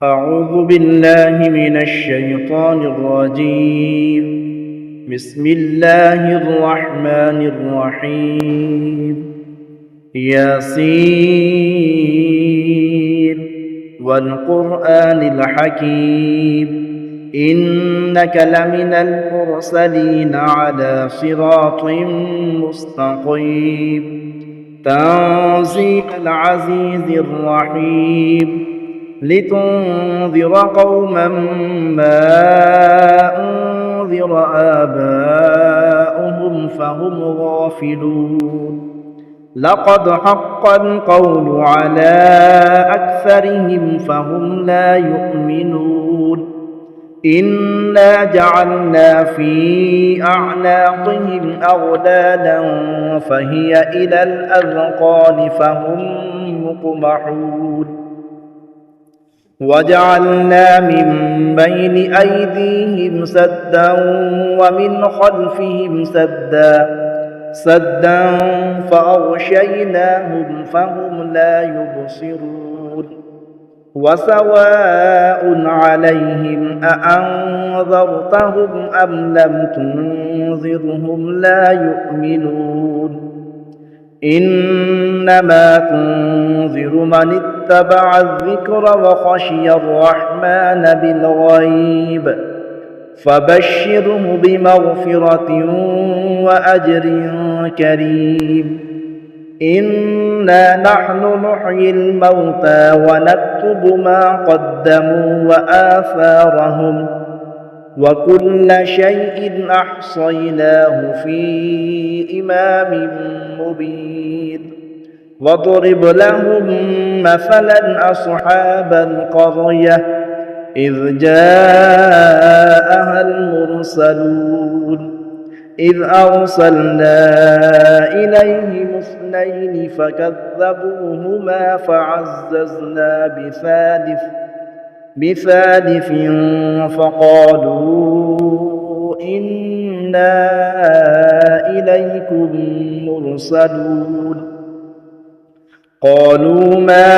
أعوذ بالله من الشيطان الرجيم. بسم الله الرحمن الرحيم. ياسين والقرآن الحكيم إنك لمن المرسلين على صراط مستقيم تنزيل العزيز الرحيم لتنذر قوما ما أنذر آباؤهم فهم غافلون. لقد حق القول على أكثرهم فهم لا يؤمنون. إنا جعلنا في أعناقهم أغلالا فهي إلى الأذقان فهم مقمحون. وجعلنا من بين أيديهم سدا ومن خلفهم سدا فأغشيناهم فهم لا يبصرون. وسواء عليهم أأنذرتهم أم لم تنذرهم لا يؤمنون. إنما تنذر من اتبع الذكر وخشي الرحمن بالغيب فبشره بمغفرة وأجر كريم. إنا نحن نحيي الموتى ونكتب ما قدموا وآثارهم وكل شيء أحصيناه في إمام مبين. واضرب لهم مثلا أصحاب القرية إذ جاءها المرسلون إذ أرسلنا إليهم اثنين فكذبوهما فعززنا بثالث فقالوا إنا إليكم مرسلون. قالوا ما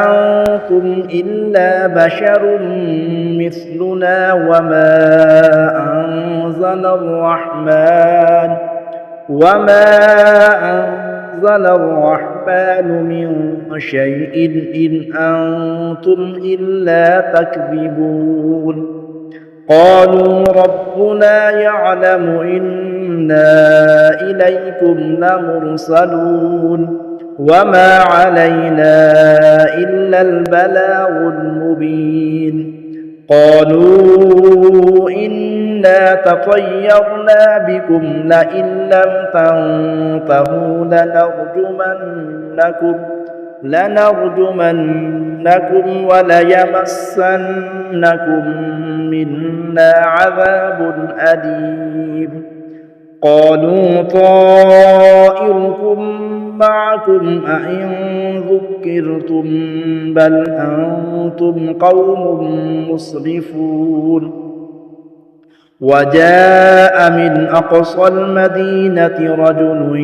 أنتم إلا بشر مثلنا وما أنزل الرحمن من شيء إن أنتم إلا تكذبون. قالوا ربنا يعلم إنا إليكم لمرسلون وما علينا إلا البلاغ المبين. قالوا إنا تطيرنا بكم لئن لم تنتهوا لنرجمنكم وليمسنكم منا عذاب أليم. قالوا طائركم معكم أئن ذكرتم بل أنتم قوم مسرفون. وجاء من أقصى المدينة رجل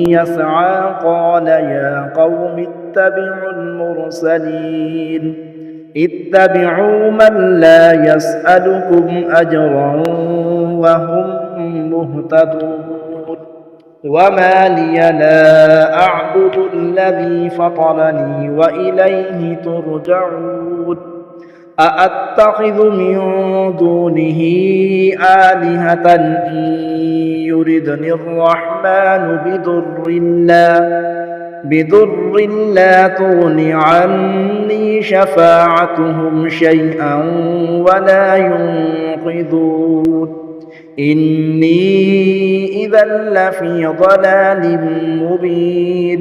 يسعى قال يا قوم اتبعوا المرسلين اتبعوا من لا يسألكم أجرا وهم مهتدون. وما لي لا أعبد الذي فطرني وإليه ترجعون. أأتخذ من دونه آلهة إن يردني الرحمن بضر لا تغن عني شفاعتهم شيئا ولا ينقذون. إني إذا لفي ضلال مبين.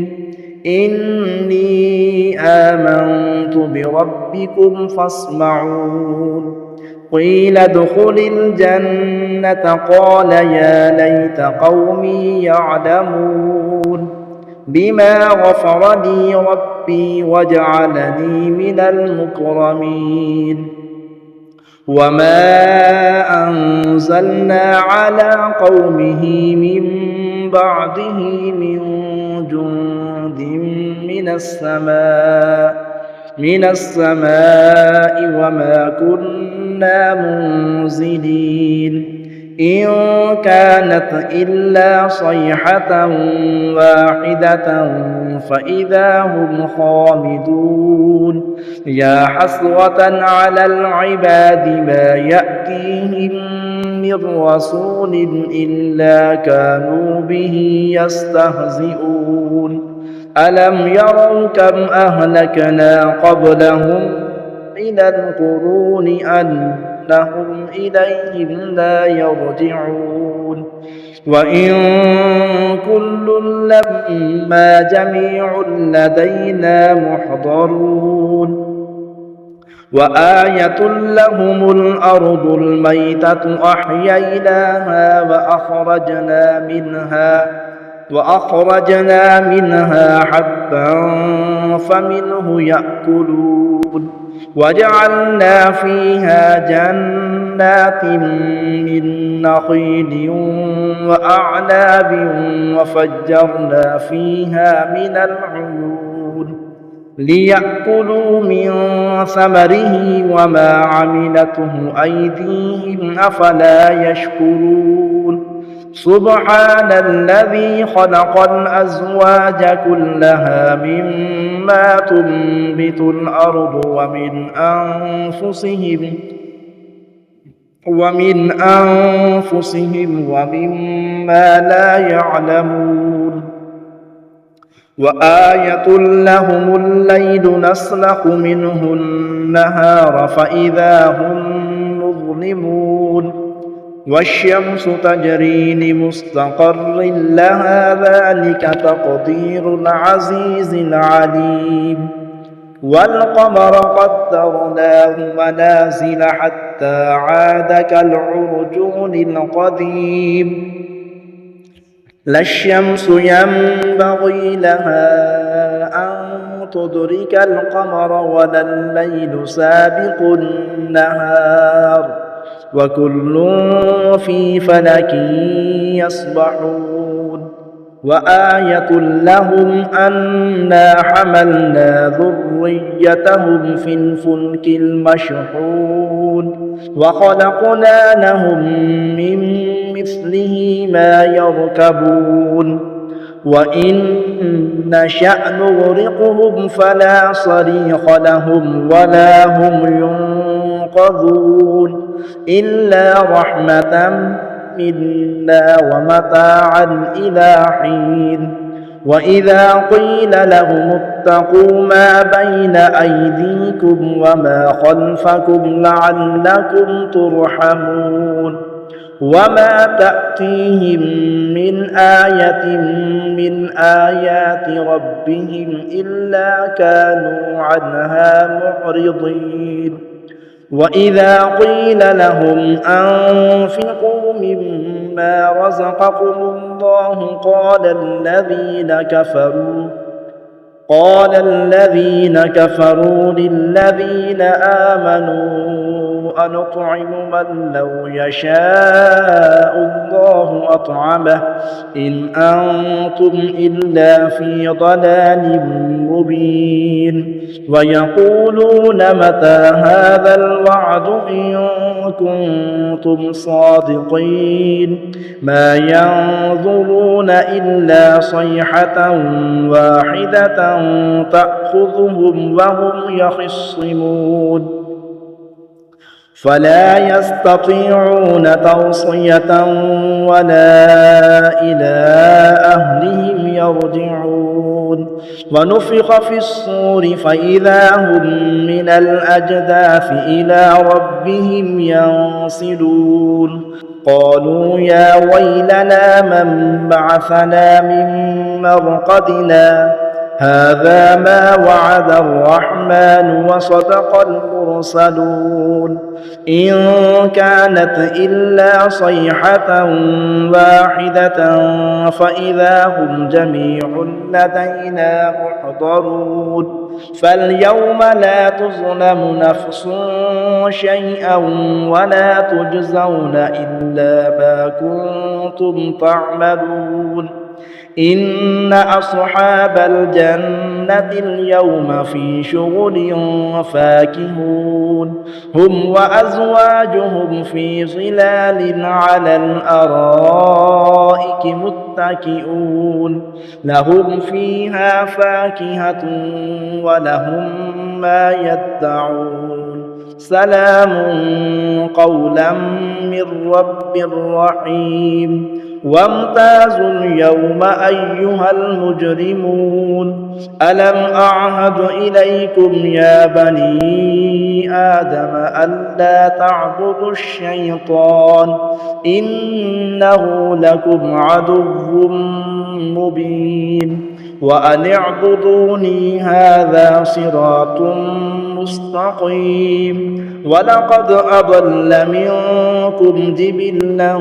إني آمنت بربكم فاسمعون. قيل ادخل الجنة قال يا ليت قومي يعلمون بما غفر لي ربي وجعلني من المكرمين. وما أنزلنا على قومه من بعده من جند من السماء من السماء وما كنا منزلين إن كانت إلا صيحة واحدة فإذا هم خامدون يا حسرة على العباد ما يأتيهم من رسول إلا كانوا به يستهزئون ألم يروا كم أهلكنا قبلهم من القرون أنهم إليهم لا يرجعون وإن كل لما جميع لدينا محضرون وآية لهم الأرض الميتة أحييناها وأخرجنا منها حبا فمنه يأكلون وجعلنا فيها جنات من نخيل وأعناب وفجرنا فيها من العيون ليأكلوا من ثمره وما عملته أيديهم أفلا يشكرون سبحان الذي خلق الأزواج كلها مما تنبت الأرض ومن أنفسهم ومما لا يعلمون وآية لهم الليل نسلخ منه النهار فإذا هم مظلمون والشمس تجري لمستقر لها ذلك تقدير العزيز العليم والقمر قدرناه منازل حتى عاد كالعرجون القديم لا الشمس ينبغي لها أن تدرك القمر ولا الليل سابق النهار وكل في فلك يسبحون وآية لهم أنا حملنا ذريتهم في الفلك المشحون وخلقنا لهم من مثله ما يركبون وإن نشأ نغرقهم فلا صريخ لهم ولا هم ينقذون إلا رحمة منا ومتاعا إلى حين وإذا قيل لهم اتقوا ما بين أيديكم وما خلفكم لعلكم ترحمون وما تأتيهم من آية من آيات ربهم إلا كانوا عنها معرضين وإذا قيل لهم أنفقوا مما رزقكم الله قال الذين كفروا للذين آمنوا أنطعم من لو يشاء الله أطعمه إن أنتم إلا في ضلال مبين ويقولون متى هذا الوعد إن كنتم صادقين ما ينظرون إلا صيحة واحدة تأخذهم وهم يخصمون فلا يستطيعون توصية ولا إلى أهلهم يرجعون ونفخ في الصور فإذا هم من الأجداث إلى ربهم ينسلون قالوا يا ويلنا من بعثنا من مرقدنا هذا ما وعد الرحمن وصدق المرسلون إن كانت إلا صيحة واحدة فإذا هم جميع لدينا محضرون فاليوم لا تظلم نفس شيئا ولا تجزون إلا ما كنتم تعملون إن أصحاب الجنة اليوم في شغل فاكهون هم وأزواجهم في ظلال على الأرائك متكئون لهم فيها فاكهة ولهم ما يدعون سلام قولا من رب رحيم وامتازوا اليوم أيها المجرمون ألم أعهد إليكم يا بني آدم ألا تعبدوا الشيطان إنه لكم عدو مبين وأن اعبدوني هذا صراط مستقيم ولقد أضل منكم جبلا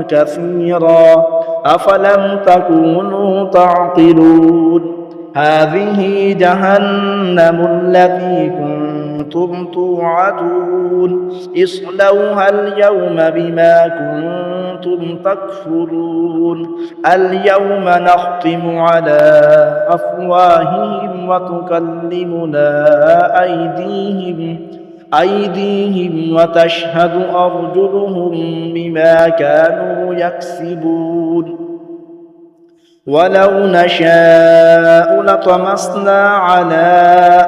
كثيرا أفلم تكونوا تعقلون هذه جهنم التي كنتم توعدون اصلوها اليوم بما كنتم تكفرون اليوم نختم على أفواههم وتكلمنا أيديهم وتشهد أرجلهم بما كانوا يكسبون ولو نشاء لطمسنا على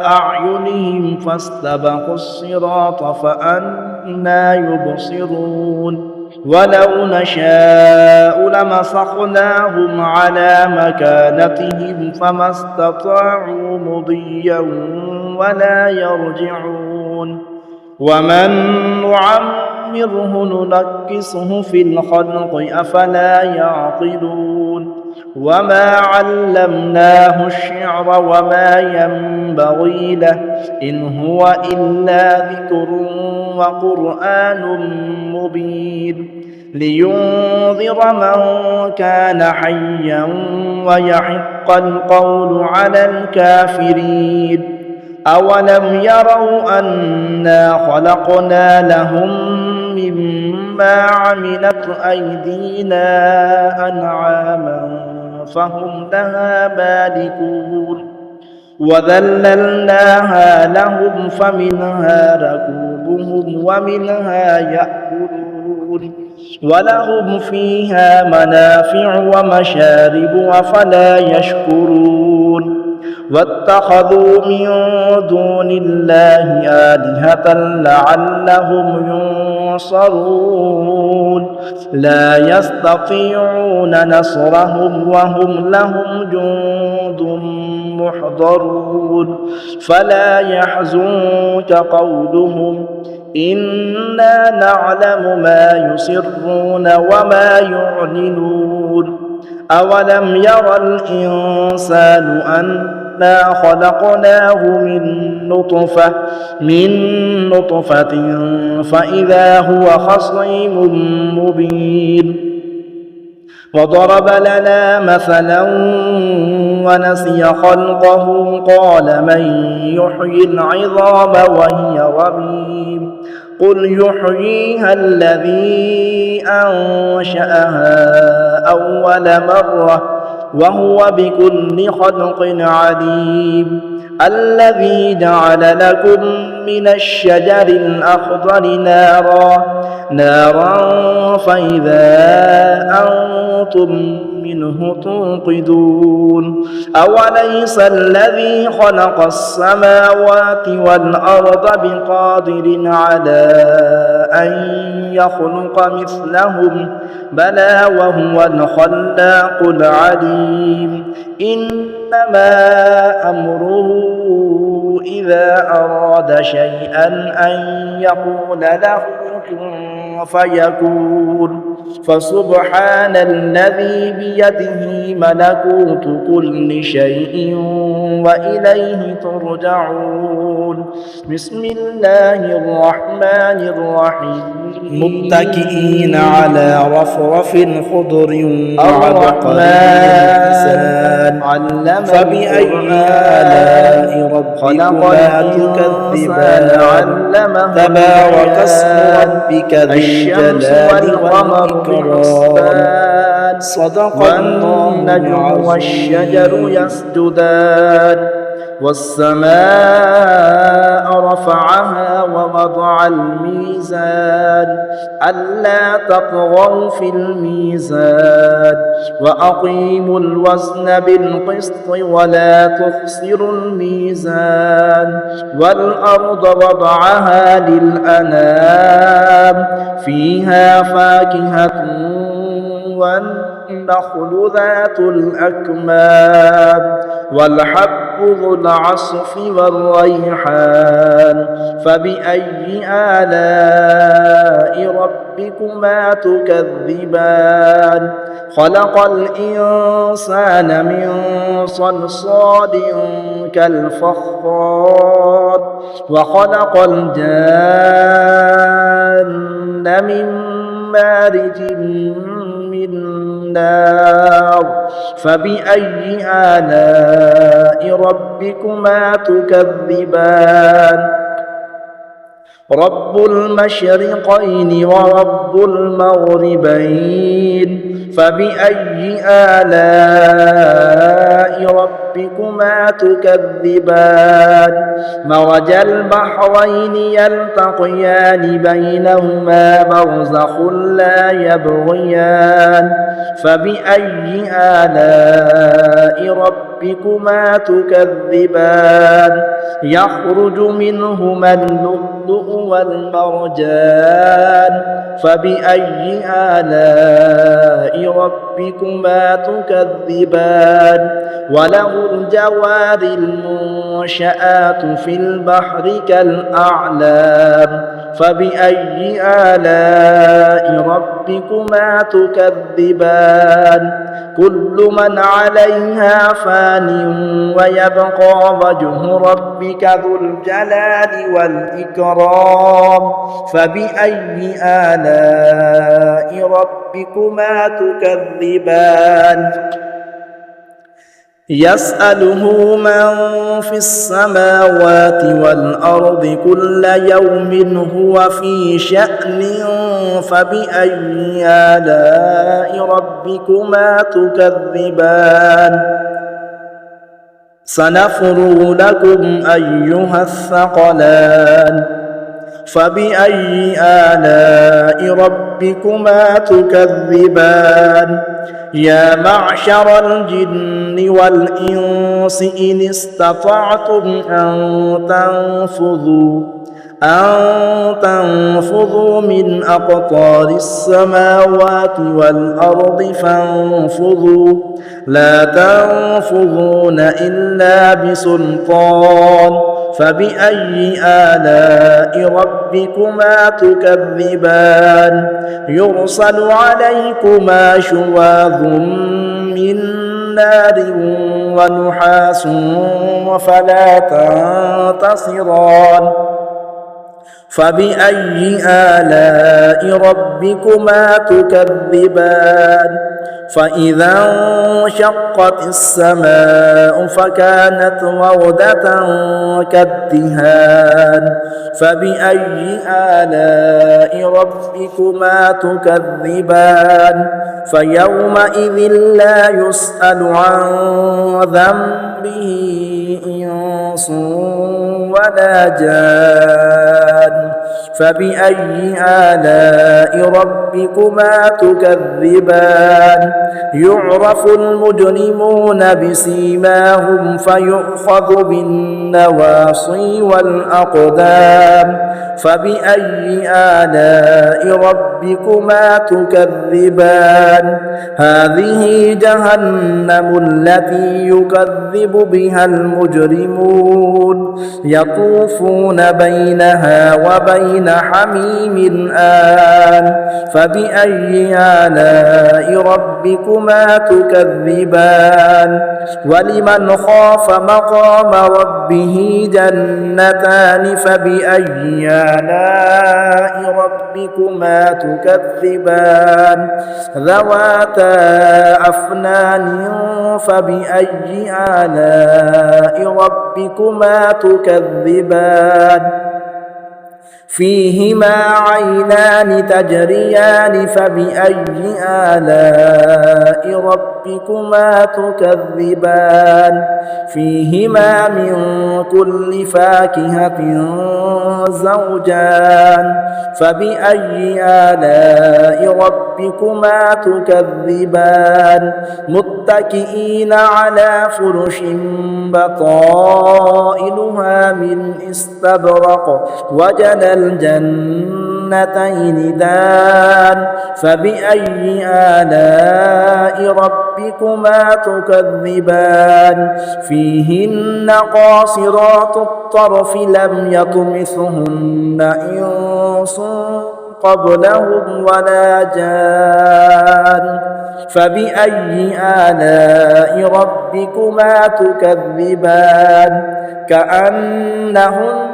أعينهم فاستبقوا الصراط فأنى يبصرون ولو نشاء لمسخناهم على مكانتهم فما استطاعوا مضيا ولا يرجعون ومن نعمره ننكسه في الخلق أفلا يعقلون وما علمناه الشعر وما ينبغي له إن هو إلا ذكر وقرآن مبين لينذر من كان حيا ويحق القول على الكافرين أولم يروا أنا خلقنا لهم مما عملت أيدينا أنعاما فهم لها مالكون وذللناها لهم فمنها ركوبهم ومنها يأكلون ولهم فيها منافع ومشارب أفلا يشكرون واتخذوا من دون الله آلهة لعلهم ينصرون لا يستطيعون نصرهم وهم لهم جند محضرون فلا يحزنك قولهم إنا نعلم ما يسرون وما يعلنون أولم ير الإنسان أنا خلقناه من نطفة فإذا هو خصيم مبين وضرب لنا مثلا ونسي خلقه قال من يحيي العظام وهي رميم قل يحييها الذي أنشأها أول مرة وهو بكل خلق عليم الذي جعل لكم من الشجر الأخضر نارا فإذا أنتم منه توقدون أوليس الذي خلق السماوات والأرض بقادر على أن يخلق مثلهم بلى وهو الخلاق العليم إنما أمره إذا أراد شيئا أن يقول له كن فيكون فسبحان الذي بيده ملكوت كل شيء وإليه ترجعون بسم الله الرحمن الرحيم متكئين على رفرف خضر وعبقري حسان فبأي آلاء ربكما تكذبان تبارك اسم ربك ذي الجلال والإكرام بحسبان صدق الله العظيم والشجر يسجدان والسماء رفعها ووضع الميزان ألا تطغوا في الميزان وأقيموا الوزن بالقسط ولا تخسروا الميزان والأرض وضعها للأنام فيها فاكهة والنخل ذات الأكمام والحب ذو العصف والريحان فبأي آلاء ربكما تكذبان خلق الإنسان من صلصال كالفخار وخلق الجان من مارج من نار فبأي آلاء ربكما تكذبان رب المشرقين ورب المغربين فبأي آلاء ربكما تكذبان مرج البحرين يلتقيان بينهما برزخ لا يبغيان فبأي آلاء ربكما تكذبان يخرج منهما اللؤلؤ والمرجان فبأي آلاء ربكما تكذبان وله الجوار المنشآت في البحر كالأعلام فبأي آلاء ربكما تكذبان كل من عليها فان ويبقى وجه ربك ذو الجلال والإكرام فبأي آلاء ربكما تكذبان يسأله من في السماوات والأرض كل يوم هو في شأن فبأي آلاء ربكما تكذبان سنفرغ لكم أيها الثقلان فبأي آلاء ربكما تكذبان يا معشر الجن والإنس إن استطعتم أن تنفذوا من أقطار السماوات والأرض فانفذوا لا تنفذون إلا بسلطان فبأي آلاء ربكما تكذبان يرسل عليكما شواظ من نار ونحاس فلا تنتصران فبأي آلاء ربكما تكذبان فإذا انشقت السماء فكانت وردة كالدهان فبأي آلاء ربكما تكذبان فيومئذ لا يسأل عن ذنبه إنس ولا جان فبأي آلاء ربكما تكذبان يعرف المجرمون بسيماهم فيؤخذ بالنواصي والأقدام فبأي آلاء ربكما تكذبان هذه جهنم التي يكذب بها المجرمون يطوفون بينها وبين حميم آن فبأي آلاء ربكما تكذبان ولمن خاف مقام ربه جنتان فبأي آلاء ربكما تكذبان ذواتا أفنان فبأي آلاء ربكما تكذبان فيهما عينان تجريان فبأي آلاء ربكما تكذبان فيهما من كل فاكهة زوجان فبأي آلاء ربكما تكذبان متكئين على فرش بطائنها من استبرق وجنى الجنتين دان فبأي آلاء ربكما تكذبان فيهن قاصرات الطرف لم يطمثهن إنس قبلهم ولا جان فبأي آلاء ربكما تكذبان كأنهن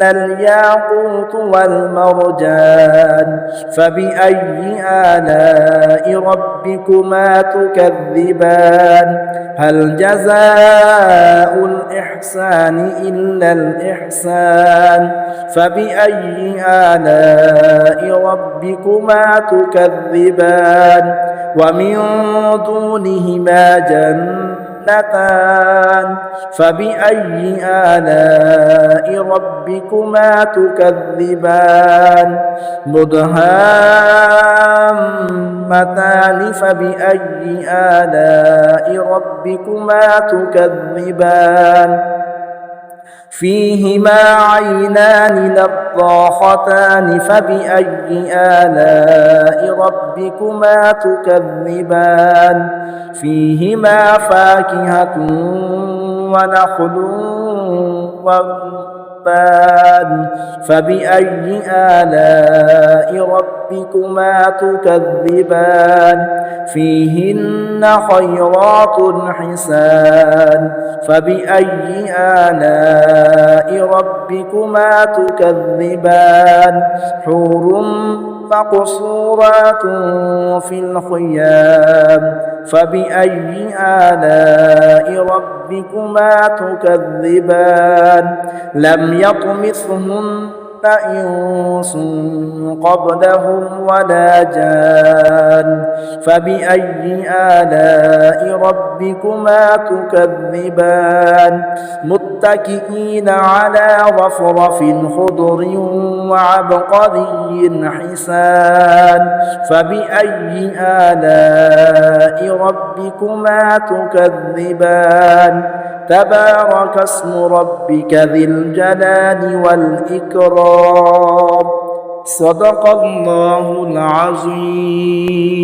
الياقوت والمرجان فبأي آلاء ربكما تكذبان هل جزاء الإحسان إلا الإحسان فبأي آلاء ربكما تكذبان ومن دونهما جنتان فبأي آلاء ربكما تكذبان مدهامتان فبأي آلاء ربكما تكذبان فيهما عينان نضاختان فبأي آلاء ربكما تكذبان فيهما فاكهة ونخل ورمان فبأي آلاء ربكما تكذبان فيهن خيرات حسان فبأي آلاء ربكما تكذبان حور مقصورات في الخيام فبأي آلاء ربكما تكذبان لم يطمثهن إنس قبلهم ولا جان فبأي آلاء ربكما تكذبان متكئين على رفرف خضر وعبقري حسان فبأي آلاء ربكما تكذبان تبارك اسم ربك ذي الجلال والإكرام صدق الله العظيم.